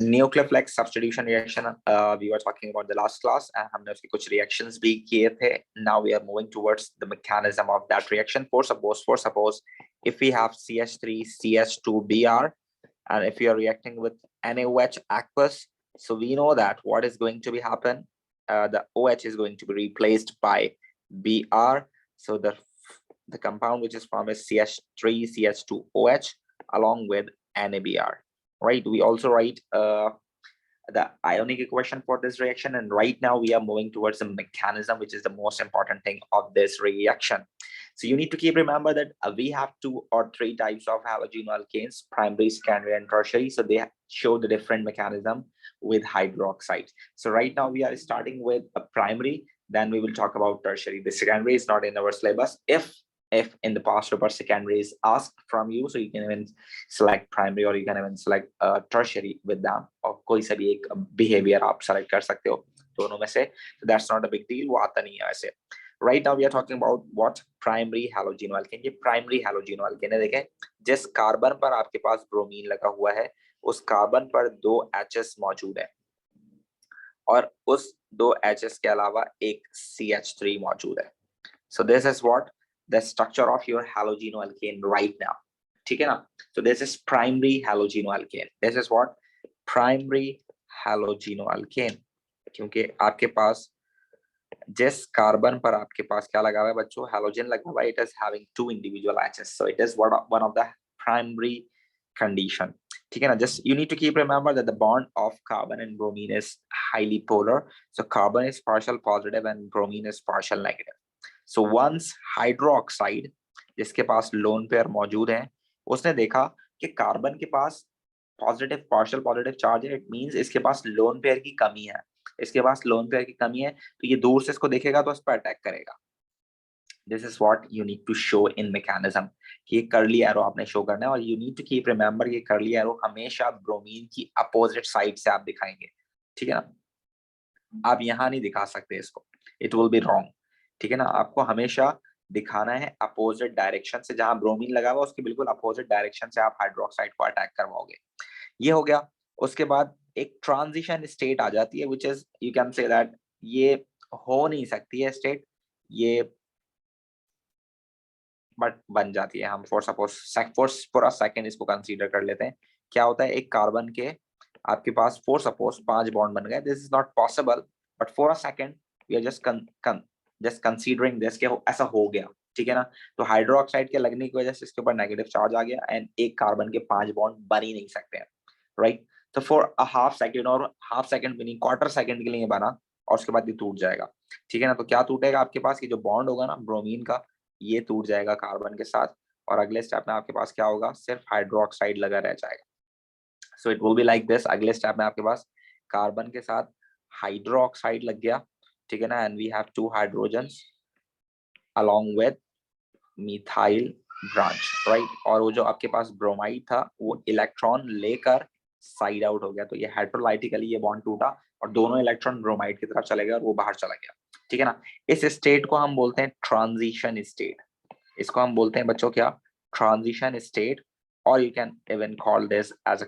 Nucleophilic substitution reaction we were talking about the last class and हमने उसके कुछ reactions भी किए थे. Now we are moving towards the mechanism of that reaction. For suppose if we have CH3 CH2Br and if you are reacting with NaOH aqueous, so we know that what is going to be happen, the OH is going to be replaced by Br, so the compound which is formed is CH3 CH2OH along with NaBr. Right, we also write the ionic equation for this reaction, and right now we are moving towards the mechanism, which is the most important thing of this reaction. So you need to keep remember that we have 2 or 3 types of halogenoalkanes, primary, secondary, and tertiary. So they show the different mechanism with hydroxide. So right now we are starting with a primary, then we will talk about tertiary. The secondary is not in our syllabus. If in the past paper secondary is asked from you, so you can even select primary or you can even select tertiary with them, और कोई सा भी एक behavior आप select कर सकते हो दोनों में से. So that's not a big deal, वो आता नहीं है वैसे. Right now we are talking about what primary halogenoalkane. ये primary halogenoalkane है. देखें, जिस कार्बन पर आपके पास ब्रोमीन लगा हुआ है उस कार्बन पर 2 H's मौजूद है और उस 2 H's के अलावा एक CH3 मौजूद है. So this is what the structure of your halogenoalkane right now. ठीक है ना? So this is primary halogenoalkane. This is what primary halogenoalkane. क्योंकि आपके पास जिस कार्बन पर आपके पास क्या लगा हुआ है बच्चों, हैलोजन लगा हुआ है, it is having 2 individual H's. So it is one of the primary condition. ठीक है ना? Just you need to keep remember that the bond of carbon and bromine is highly polar. So carbon is partial positive and bromine is partial negative. So once hydroxide जिसके पास lone pair मौजूद है, उसने देखा कि carbon के पास positive partial positive charge है, it means इसके पास lone pair की कमी है. इसके पास लोन पेयर की कमी है तो ये दूर से इसको देखेगा तो इस पर अटैक करेगा. This is what you need to show in mechanism कि ये कर्ली एरो आपने शो करना है. और you need to keep remember ये कर्ली एरो हमेशा ब्रोमीन की अपोजिट साइड से आप दिखाएंगे. ठीक है ना? आप यहाँ नहीं दिखा सकते इसको, इट विल बी रॉन्ग. ठीक है ना? आपको हमेशा दिखाना है अपोजिट डायरेक्शन से, जहां ब्रोमीन लगा हुआ उसके बिल्कुल अपोजिट डायरेक्शन से आप हाइड्रोक्साइड को अटैक करवाओगे. ये हो गया. उसके बाद एक ट्रांजिशन स्टेट आ जाती है which is you can say that ये हो नहीं सकती है स्टेट, ये बट बन जाती है. हम फॉर सपोज पूरा सेकंड इसको कंसीडर कर लेते हैं. क्या होता है, एक कार्बन के आपके पास फॉर सपोज 5 बॉन्ड बन गए. This is not possible but for a second we are just considering this के ऐसा हो गया. ठीक है ना? तो हाइड्रोक्साइड के लगने की वजह से इसके ऊपर नेगेटिव चार्ज आ गया एंड एक कार्बन के 5 बॉन्ड बन ही नहीं सकते हैं. राइट? तो फॉर अ हाफ सेकंड और half second meaning quarter second के लिए बना और उसके बाद ये टूट जाएगा. ठीक है ना? तो क्या टूटेगा आपके पास, ये जो बॉन्ड होगा ना ब्रोमीन का, ये टूट जाएगा कार्बन के साथ और अगले स्टेप में आपके पास क्या होगा, सिर्फ हाइड्रोक्साइड लगा रह जाएगा. So it will be like this. अगले स्टेप में आपके पास कार्बन के साथ हाइड्रोक्साइड लग गया. ठीक है ना? And we have 2 hydrogens along with methyl branch. Right? और वो जो आपके पास ब्रोमाइड था वो इलेक्ट्रॉन लेकर साइड आउट हो गया. तो ये हाइड्रोलाइटिकली ये बॉन्ड टूटा और दोनों इलेक्ट्रॉन ब्रोमाइड की तरफ चले गए और वो बाहर चला गया. ठीक है ना? इस स्टेट को हम बोलते हैं ट्रांजिशन स्टेट. इसको हम बोलते हैं बच्चों क्या, ट्रांजिशन स्टेट. और you can even call this as a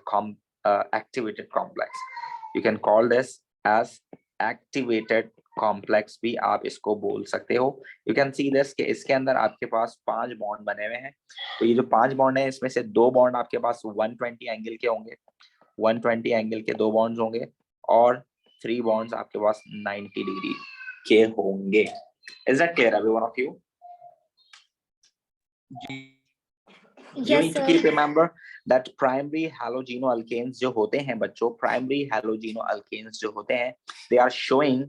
activated complex. You can call this as activated complex भी आप इसको बोल सकते हो. यू कैन सी दिस कि इसके अंदर आपके पास 5 बॉन्ड बने हुए हैं. तो ये जो 5 बॉन्ड है इसमें से 2 बॉन्ड आपके पास 120 एंगल के होंगे, 120 एंगल के 2 बॉन्ड्स होंगे और 3 बॉन्ड्स आपके पास 90 डिग्री के होंगे. Is that clear everyone of you? You need to keep remember that primary halogenoalkanes जो होते हैं बच्चों, primary halogenoalkanes जो होते हैं, they are showing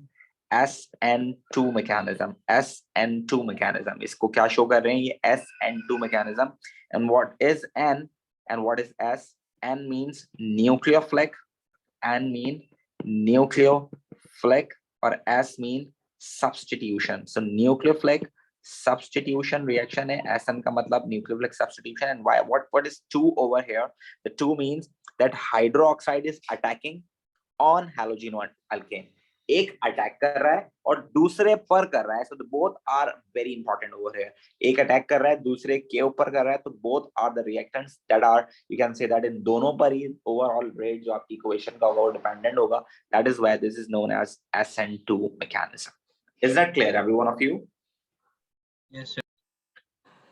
SN2 mechanism. SN2 mechanism. इसको क्या शो कर रहे हैं, ये SN2 mechanism. And what is N and what is S? N means nucleophilic, N mean nucleophilic और S mean substitution. So nucleophilic substitution reaction है. SN का मतलब nucleophilic substitution. And why? What is 2 over here? The 2 means that hydroxide is attacking on halogenoalkane. एक attack कर रहा है और दूसरे पर कर रहा है, so both are very important over here. एक अटैक कर रहा है, दूसरे के ऊपर कर रहा है, तो both are the reactants that are, you can say that in दोनों पर ही ओवरऑल रेट जो आपकी इक्वेशन का होगा वो डिपेंडेंट होगा। That is why this is known as SN2 mechanism. Is that clear every one of you? Yes, sir.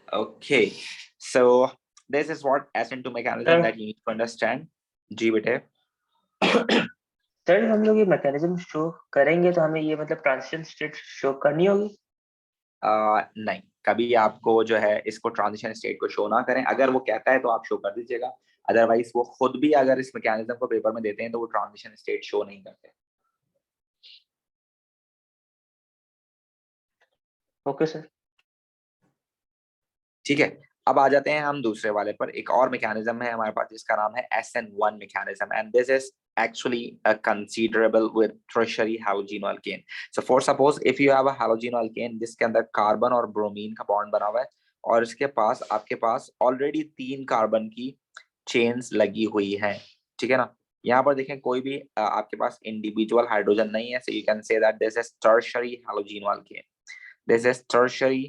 Okay, so this is what SN2 mechanism that you need to understand. जी बेटे। Sir हम लोग ये mechanism show करेंगे तो हमें ये मतलब transition state show करनी होगी? नहीं, कभी आपको जो है इसको ट्रांजिशन स्टेट को शो ना करें। अगर वो कहता है तो आप शो कर दीजिएगा, अदरवाइज वो खुद भी अगर इस मैकेनिज्म को पेपर में देते हैं तो वो ट्रांजिशन स्टेट शो नहीं करते। Okay sir. ठीक है, अब आ जाते हैं हम दूसरे वाले पर। एक और मैकेनिज्म है हमारे पास जिसका नाम है SN1 mechanism, and this is actually considerable with tertiary halogenoalkane. So for suppose if you have a halogenoalkane जिसके अंदर कार्बन और ब्रोमीन का बॉन्ड बना हुआ है और इसके पास आपके पास ऑलरेडी 3 कार्बन की चेन्स लगी हुई है, ठीक है ना। यहाँ पर देखें कोई भी आपके पास इंडिविजुअल हाइड्रोजन नहीं है, so you can say that this is tertiary halogenoalkane. This is tertiary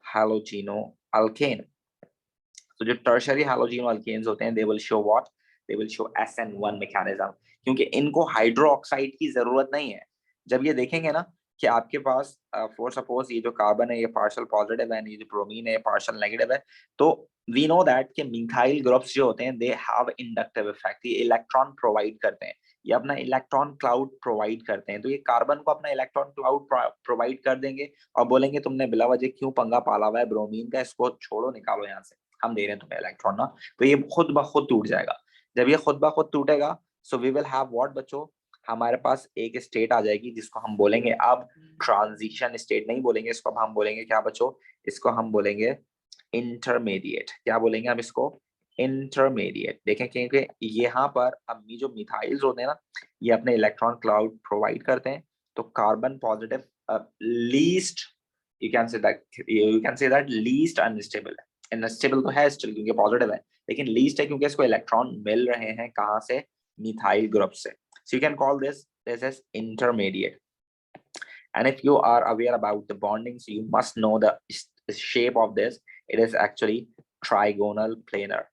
halogenoalkane. तो जो टर्शरी हैलोजेनोअल्केन्स होते हैं, they will show what, they will show SN1 mechanism, क्योंकि इनको हाइड्रोक्साइड की जरूरत नहीं है। जब ये देखेंगे ना कि आपके पास फॉर सपोज ये जो कार्बन है ये पार्शियल पॉजिटिव है, ये जो ब्रोमीन है ये पार्शियल नेगेटिव है, तो वी नो दैट कि मिथाइल ग्रुप्स जो होते हैं दे हैव इंडक्टिव इफेक्ट, ये इलेक्ट्रॉन प्रोवाइड करते हैं, ये अपना इलेक्ट्रॉन क्लाउड प्रोवाइड करते हैं। तो ये कार्बन को अपना इलेक्ट्रॉन क्लाउड प्रोवाइड कर देंगे और बोलेंगे तुमने बिला वजह क्यों पंगा पाला हुआ है ब्रोमीन का, इसको छोड़ो, निकालो यहाँ से, हम दे रहे हैं तुम्हें इलेक्ट्रॉन ना। तो ये खुद ब खुद टूट जाएगा। जब ये खुद ब खुद टूटेगा, so we will have what बच्चों, हमारे पास एक स्टेट आ जाएगी जिसको हम बोलेंगे अब ट्रांजिशन स्टेट नहीं बोलेंगे इसको, अब हम बोलेंगे क्या बच्चों, इसको हम बोलेंगे इंटरमीडिएट। क्या बोलेंगे हम इसको? इंटरमीडिएट। देखें क्योंकि यहाँ पर अब ये जो मिथाइल्स होते हैं ना, ये अपने इलेक्ट्रॉन क्लाउड प्रोवाइड करते हैं, तो carbon positive least, you can say that least unstable है। अनस्टेबल तो है स्टिल क्योंकि पॉजिटिव है, लेकिन लीस्ट है क्योंकि इसको इलेक्ट्रॉन मिल रहे हैं कहां से, मिथाइल ग्रुप से। So you can call this as intermediate. And if you are aware about the bonding, so you must know the shape of this. It is actually trigonal planar.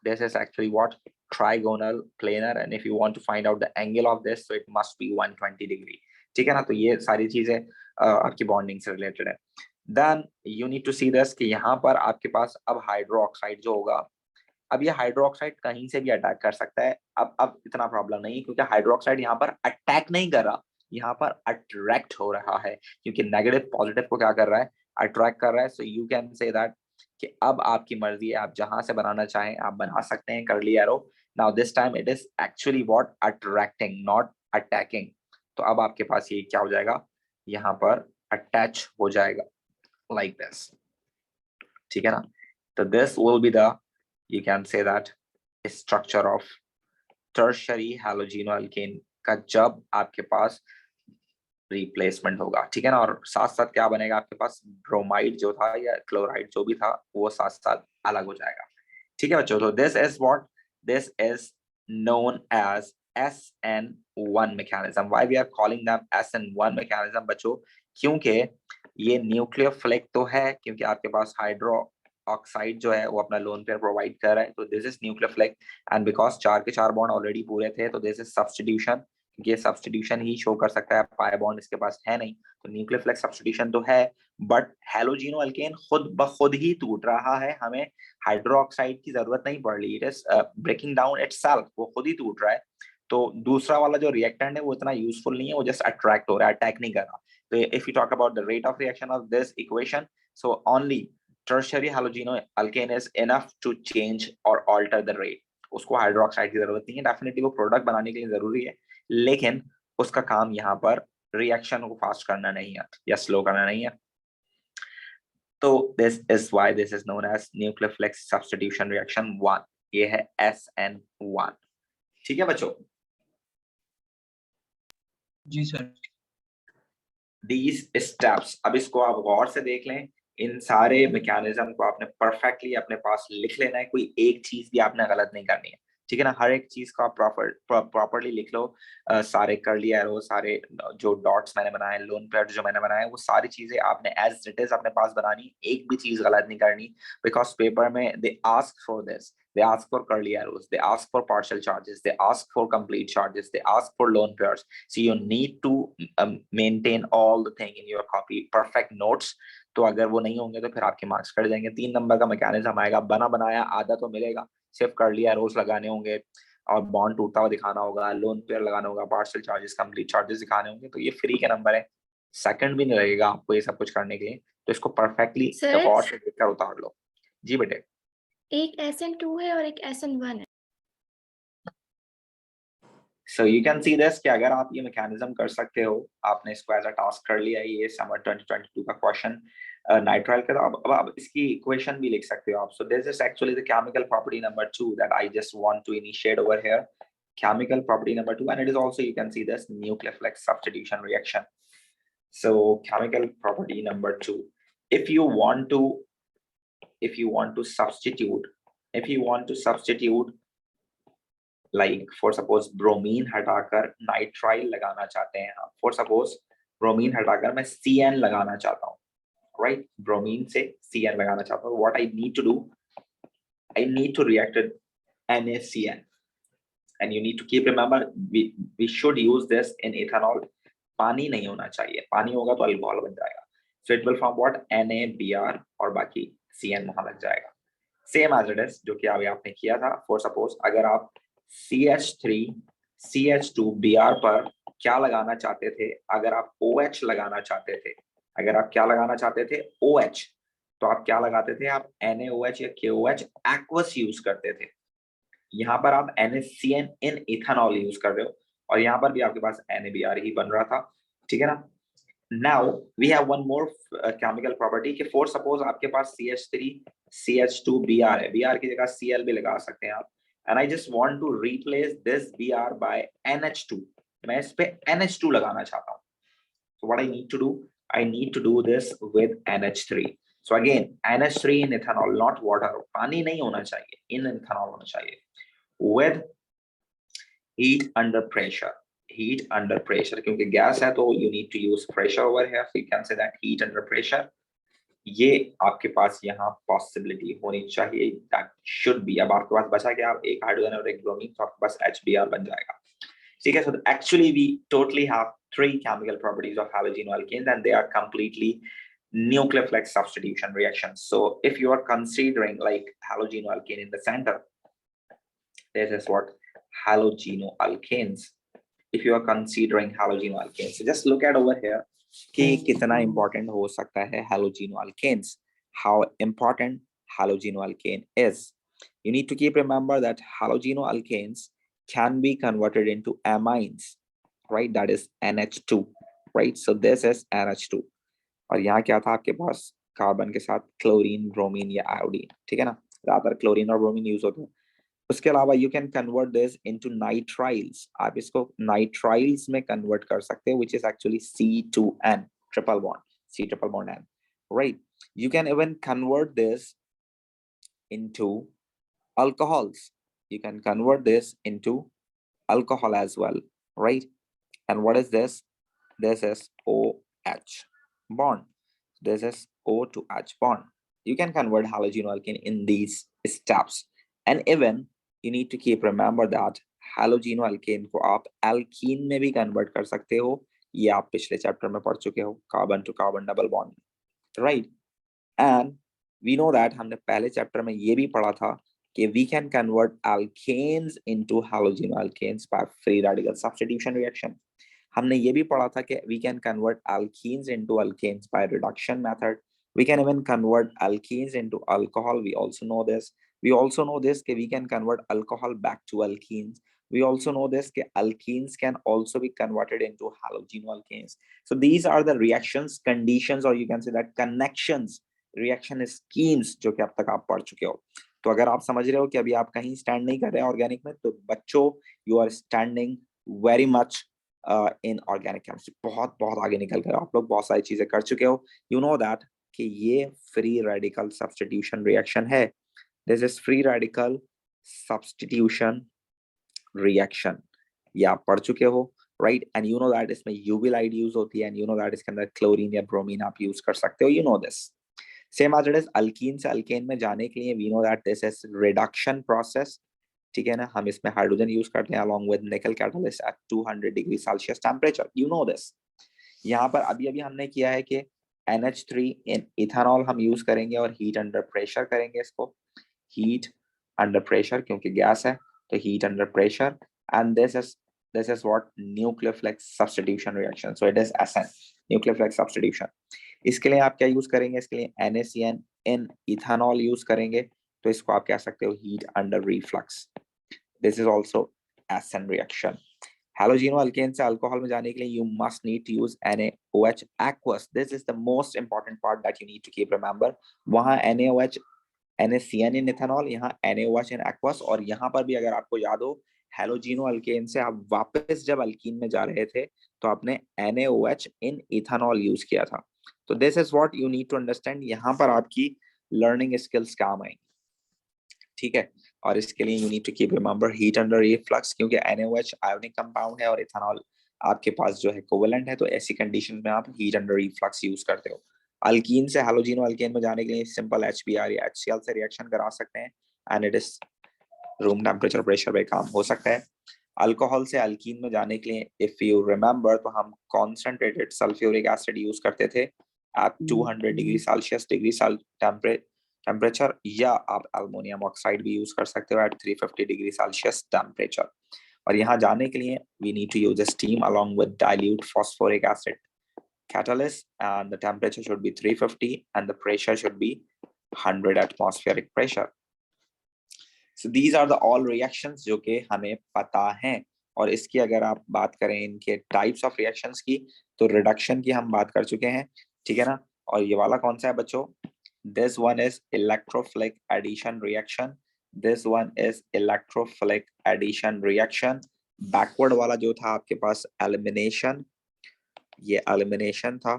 This is actually what? Trigonal planar. And if you want to find out the angle of this, so it must be 120 degree. ठीक है ना। तो ये सारी चीजें आपकी bonding से related है। Then you need to see this कि यहाँ पर आपके पास अब हाइड्रोक्साइड जो होगा, अब ये हाइड्रोक्साइड कहीं से भी अटैक कर सकता है। अब इतना प्रॉब्लम नहीं, क्योंकि हाइड्रोक्साइड यहाँ पर अटैक नहीं कर रहा, यहाँ पर अट्रैक्ट हो रहा है, क्योंकि नेगेटिव पॉजिटिव को क्या कर रहा है, अट्रैक्ट कर रहा है। सो यू कैन से दैट कि अब आपकी मर्जी है, आप जहां से बनाना चाहें आप बना सकते हैं, कर लिया arrow. Now this time it is actually what, attracting not attacking. तो अब आपके पास ये क्या हो जाएगा, यहाँ पर अटैच हो जाएगा लाइक दिस, ठीक है ना। तो this will be the, you can say that, structure of tertiary halogenoalkane का जब आपके पास रिप्लेसमेंट होगा, ठीक है ना। और साथ साथ क्या बनेगा आपके पास, ब्रोमाइड जो था या क्लोराइड जो भी था वो साथ साथ अलग हो जाएगा, ठीक है बच्चों। तो this is what, this is known as SN1 mechanism. Why we are calling them SN1 mechanism बच्चों, क्योंकि ये न्यूक्लियोफिलिक तो है, क्योंकि आपके पास हाइड्रो ऑक्साइड जो है वो अपना लोन पेयर प्रोवाइड कर रहा है, तो this is nucleophilic. And because 4 के 4 बॉन्ड ऑलरेडी पूरे थे, तो दिस इज सब्स्टिट्यूशन, ये सब्स्टिट्यूशन ही शो कर सकता है, पाई बॉन्ड इसके पास है नहीं, तो न्यूक्लियोफिलिक सब्स्टिट्यूशन तो है, बट हैलोजेनोअल्केन खुद ब खुद ही टूट रहा है, हमें हाइड्रोक्साइड की जरूरत नहीं पड़ रही, it is breaking down itself, वो खुद ही टूट रहा है। तो दूसरा वाला जो रिएक्टेंट है वो इतना यूजफुल नहीं है, वो जस्ट अट्रैक्ट हो रहा है, अटैक नहीं कर रहा। तो if you talk about the rate of reaction of this equation, so only tertiary halogenoalkane is enough to change or alter the rate. उसको हाइड्रोक्साइड की जरूरत नहीं है, डेफिनेटली वो प्रोडक्ट बनाने के लिए जरूरी है, लेकिन उसका काम यहाँ पर रिएक्शन को फास्ट करना नहीं है या स्लो करना नहीं है। तो this is why this is known as nucleophilic substitution reaction 1, ये है SN1, ठीक है बच्चों। जी सर। These steps, अब इसको आप गौर से देख लें, इन सारे मैकेनिज्म को आपने परफेक्टली अपने पास लिख लेना है, कोई एक चीज भी आपने गलत नहीं करनी है। ठीक है ना, हर एक चीज को आप प्रॉपरली लिख लो। सारे कर्ली एरो, सारे जो डॉट्स मैंने बनाए, लोन पेयर जो मैंने बनाए, वो सारी चीजें आपने एज इट इज अपने पास बनानी, एक भी चीज गलत नहीं करनी, बिकॉज पेपर में they ask for this, they ask for curly arrows, they ask for partial charges, they ask for complete charges, they ask for lone pairs. So you need to maintain all the thing in your copy, perfect notes. तो अगर वो नहीं होंगे तो फिर आपके marks cut जाएंगे। 3 number का मैकेनिज्म आएगा, बना बनाया आधा तो मिलेगा, सिर्फ कर्ली एरोस लगाने होंगे और बॉन्ड टूटता हुआ दिखाना होगा, लोन पेयर लगाना होगा, पार्शियल चार्जेस, कंप्लीट चार्जेस दिखाने होंगे, तो ये फ्री के नंबर है, सेकंड भी नहीं लगेगा आपको ये सब कुछ करने के लिए। तो इसको परफेक्टली गौर से देखकर उतार लो। जी बेटे। एक SN2 है और एक SN1 है। So you can see this कि अगर आप ये मैकेनिज्म कर सकते हो, आपने इसको एज अ टास्क कर लिया, ये समर 2022 का क्वेश्चन नाइट्राइल का, तो अब इसकी इक्वेशन भी लिख सकते हो आप। So this is actually the chemical property number 2 that I just want to initiate over here. Chemical property number 2, and it is also, you can see this, nucleophilic substitution reaction. So chemical property number 2, if you want to substitute like for suppose bromine हटाकर nitrile लगाना चाहते हैं आप, for suppose bromine हटाकर मैं CN लगाना चाहता हूँ, right, ब्रोमीन से CN लगाना चाहता हूँ, what I need to do, I need to react with NaCN, and you need to keep remember we should use this in ethanol. पानी नहीं होना चाहिए, पानी होगा तो अल्कोहल बन जाएगा, so it will form what, NaBr और बाकी CN वहां लग जाएगा, same as it is जो कि अभी आपने किया था। for suppose अगर आप CH3 CH2Br पर क्या लगाना चाहते थे, अगर आप OH लगाना चाहते थे, अगर आप क्या लगाना चाहते थे, OH, तो आप क्या लगाते थे, आप NaOH या KOH एक्वस यूज करते थे। यहाँ पर आप NaCN इन इथेनॉल यूज कर रहे हो, और यहाँ पर भी आपके पास NaBr ही बन रहा था, ठीक है ना। Now we have one more chemical property कि for suppose आपके पास CH3 CH2Br है, Br की जगह Cl भी लगा सकते हैं आप, and I just want to replace this Br by NH2, मैं इस पे NH2 लगाना चाहता हूँ। So what I need to do, I need to do this with NH3. So again NH3 in ethanol, not water, पानी नहीं होना चाहिए, in ethanol होना चाहिए, with heat under pressure, heat under pressure, क्योंकि गैस है तो you need to use pressure over here, so you can say that heat under pressure, ये आपके पास यहाँ पॉसिबिलिटी होनी चाहिए, that should be। अब आपके पास बचा क्या, एक हाइड्रोजन और एक ब्रोमीन, तो आपके पास HBr बन जाएगा, ठीक है। So actually we totally have 3 chemical properties of halogenoalkanes, and they are completely nucleophilic substitution reactions. So if you are considering like halogenoalkane in the center, this is what halogenoalkanes, if you are considering halogenoalkanes, so just look at over here कि कितना important हो सकता है halogenoalkanes, how important halogenoalkane is। You need to keep remember that halogenoalkanes can be converted into amines, right, that is NH2, right, so this is NH2, और यहाँ क्या था आपके पास, कार्बन के साथ क्लोरीन, ब्रोमीन या आयोडीन, ठीक है ना, ज्यादातर क्लोरीन और ब्रोमीन यूज होते हैं। उसके अलावा you can convert this into nitriles, आप इसको नाइट्राइल्स में कन्वर्ट कर सकते हो, which is actually C2N triple bond, C triple bond N, right. You can even convert this into alcohols, you can convert this into alcohol as well, right, and what is this, this is OH bond, this is O to H bond, you can convert halogenoalkane in these steps, and even you need to keep remember that halogenoalkane को आप alkene में भी convert कर सकते हो, ये आप पिछले चैप्टर में पढ़ चुके हो, carbon to carbon double bond, right. And we know that हमने पहले चैप्टर में ये भी पढ़ा था कि we can convert alkanes into halogenoalkanes by free radical substitution reaction। हमने ये भी पढ़ा था कि we can convert alkenes into alkanes by reduction method, we can even convert alkenes into alcohol, we also know this। We also know this कि we can convert alcohol back to alkenes, we also know this कि alkenes can also be converted into halogenoalkanes। So these are the reactions, conditions, or you can say that connections, reaction schemes जो कि अब तक आप पढ़ चुके हो। तो अगर आप समझ रहे हो कि अभी आप कहीं स्टैंड नहीं कर रहे हैं ऑर्गेनिक में, तो बच्चों you are standing very much in organic chemistry, बहुत बहुत आगे निकल कर आप लोग बहुत सारी चीजें कर चुके हो। यू नो दैट कि ये फ्री रेडिकल सब्स्टिट्यूशन रिएक्शन है, this is free radical substitution reaction. ये आप पढ़ चुके हो, right? And you know that इसमें UV light use होती है, and you know that इसके अंदर chlorine या bromine आप use कर सकते हो, you know this. Same as it is alkene से alkane में जाने के लिए we know that this is reduction process. ठीक है ना, हम इसमें हाइड्रोजन यूज करते हैं along with nickel catalyst at 200 degree Celsius temperature. You know this. यहाँ पर अभी अभी हमने किया है कि NH3 in इथेनॉल हम यूज करेंगे और हीट अंडर प्रेशर करेंगे इसको, हीट अंडर प्रेशर क्योंकि गैस है तो heat under pressure, and this is what nucleophile substitution reaction. So it is SN, nucleophile substitution. इसके लिए आप क्या यूज करेंगे, इसके लिए NaCN in इथेनॉल यूज करेंगे, तो इसको आप कह सकते हो heat under reflux. This is also SN reaction. Halogenoalkane से अल्कोहल में जाने के लिए you must need to use NaOH aqueous. This is the most important part that you need to keep remember. वहाँ NaOH NaCN in ethanol, यहाँ NaOH in aqueous, और यहाँ पर भी अगर आपको याद हो हेलोजीनोअल्केन से आप वापस जब अल्कीन में जा रहे थे तो आपने NaOH in ethanol यूज किया था. तो this is what you need to understand. यहाँ पर आपकी लर्निंग स्किल्स काम आएंगी, ठीक है. और इसके लिए you need to keep remember heat under reflux, क्योंकि NaOH आयोनिक कंपाउंड है और इथेनॉल आपके पास जो है कोवेलेंट है, तो ऐसी कंडीशन में आप हीट अंडर रिफ्लक्स यूज करते हो. अल्कीन से हेलोजीनोअल्केन में जाने के लिए सिंपल HBr या HCl से रिएक्शन करा सकते हैं, and it is room temperature pressure पे काम हो सकता है. अल्कोहल से अल्कीन में जाने के लिए इफ यू रिमेंबर तो हम कॉन्सेंट्रेटेड सल्फ्यूरिक एसिड यूज करते थे एट 200 डिग्री सेल्सियस टेम्परेचर, या आप अल्मोनियम ऑक्साइड भी यूज कर सकते हो एट 350 डिग्री सेल्सियस टेम्परेचर. और यहाँ जाने के लिए we need to use steam along with dilute phosphoric acid catalyst, and the temperature should be 350 and the pressure should be 100 atmospheric pressure. So these are the all reactions जो कि हमें पता हैं. और इसकी अगर आप बात करें इनके types of reactions की, तो reduction की हम बात कर चुके हैं, ठीक है ना. और ये वाला कौन सा है बच्चों, this one is electrophilic addition reaction, this one is electrophilic addition reaction. backward वाला जो था आपके पास elimination, ये एलिमिनेशन था,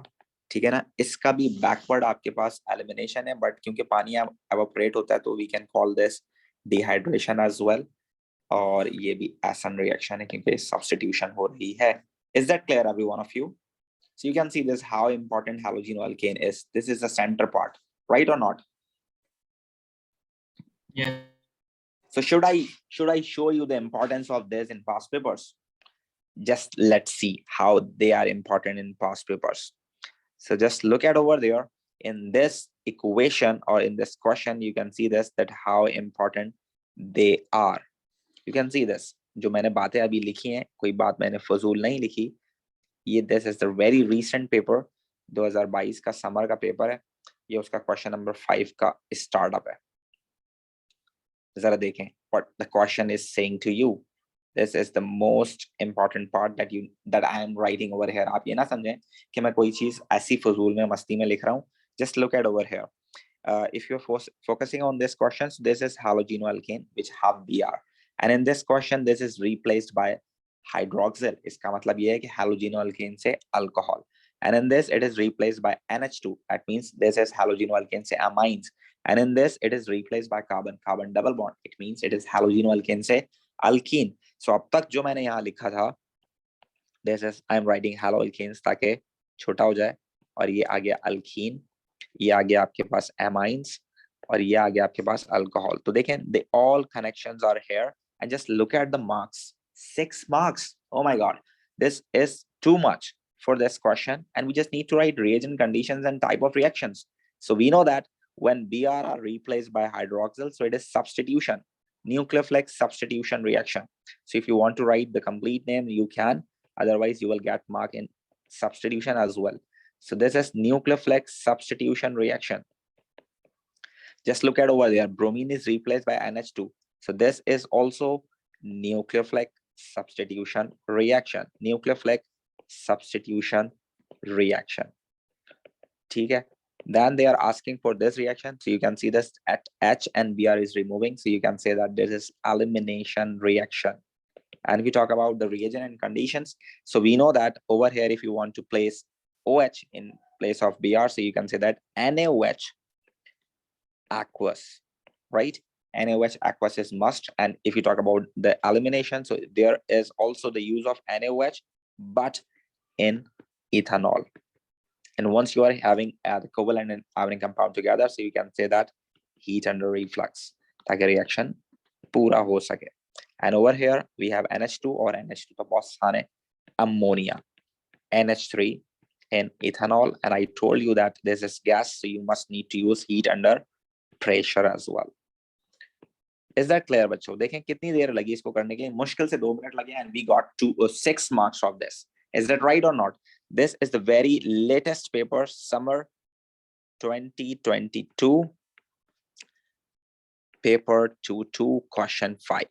ठीक है ना. इसका भी बैकवर्ड आपके पास एलिमिनेशन है, बट क्योंकि पानी एवापोरेट होता है तो we can call this dehydration as well. और ये भी एसन रिएक्शन है क्योंकि सब्स्टिट्यूशन हो रही है. Is that clear every one of you? So you can see this how important halogenoalkane is. This is the centre part, right or not? Yes. So should I show you the importance of this in past papers? Just let's see how they are important in past papers. So just look at over there in this equation or in this question, you can see this, that how important they are. You can see this. जो मैंने बातें अभी लिखी हैं, कोई बात मैंने फजूल नहीं लिखी. ये this is the very recent paper, 2022 का समर का पेपर है. ये उसका क्वेश्चन नंबर 5 का स्टार्टअप है. जरा देखें what the question is saying to you. This is the most important part that I am writing over here. आप ये ना समझें कि मैं कोई चीज ऐसी फजूल में मस्ती में लिख रहा हूँ. Just look at over here. If you're focusing on this question, so this is halogenoalkane which have Br, and in this question this is replaced by hydroxyl. इसका मतलब ये है कि halogenoalkane से alcohol, and in this it is replaced by NH2. That means this is halogenoalkane से amines, and in this it is replaced by carbon double bond. It means it is halogenoalkane से alkene. So अब तक जो मैंने यहाँ लिखा था, this is I am writing haloalkanes ताकि छोटा हो जाए, और ये आ गया alkene, ये आ गया आपके पास amines, और ये आ गया आपके पास alcohol. तो देखें the all connections are here, and just look at the marks. 6 marks. Oh my god, this is too much for this question, and we just need to write reagent conditions and type of reactions. So we know that when Br are replaced by hydroxyl, so it is substitution, nucleophilic substitution reaction. So if you want to write the complete name, you can. Otherwise, you will get mark in substitution as well. So this is nucleophilic substitution reaction. Just look at over there. Bromine is replaced by NH2. So this is also nucleophilic substitution reaction. Nucleophilic substitution reaction. ठीक है. Then they are asking for this reaction. So you can see this at H and Br is removing. So you can say that this is elimination reaction. And we talk about the reagent and conditions. So we know that over here, if you want to place OH in place of Br, so you can say that NaOH aqueous, right? NaOH aqueous is must. And if you talk about the elimination, so there is also the use of NaOH, but in ethanol. And once you are having the covalent and ionic compound together, so you can say that heat under reflux, ताकि reaction पूरा हो सके. And over here we have NH2 or NH2 तो बहुत सारे ammonia, NH3 in ethanol. And I told you that this is gas, so you must need to use heat under pressure as well. Is that clear बच्चों? देखें कितनी देर लगी इसको करने के लिए, मुश्किल से 2 मिनट लगे, and we got 6 marks of this. Is that right or not? This is the very latest paper, summer 2022, paper 22, question 5.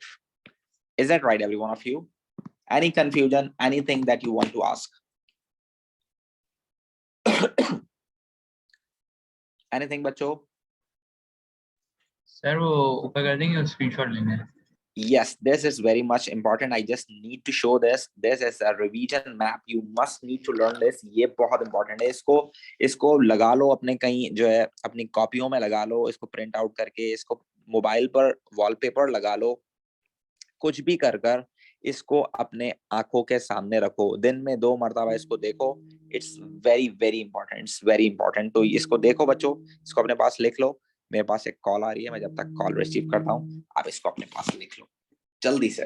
Is that right, every one of you? Any confusion, anything that you want to ask? Anything बच्चों? Sir वो ऊपर कर देंगे और screenshot लेना है. Yes, this is very much important. I just need to show this. This is a revision map. You must need to learn this. ये बहुत important है. इसको लगा लो अपने कहीं जो है अपनी कॉपियों में लगा लो. इसको प्रिंट आउट करके इसको मोबाइल पर वॉलपेपर लगा लो. कुछ भी कर इसको अपने आंखों के सामने रखो. दिन में 2 मर्तबा इसको देखो. It's very very important. It's very important. तो इसको देखो बच्चों. इसको अपने पास लिख लो. मेरे पास एक कॉल आ रही है, मैं जब तक कॉल रिसीव करता हूँ आप इसको अपने पास लिख लो जल्दी से.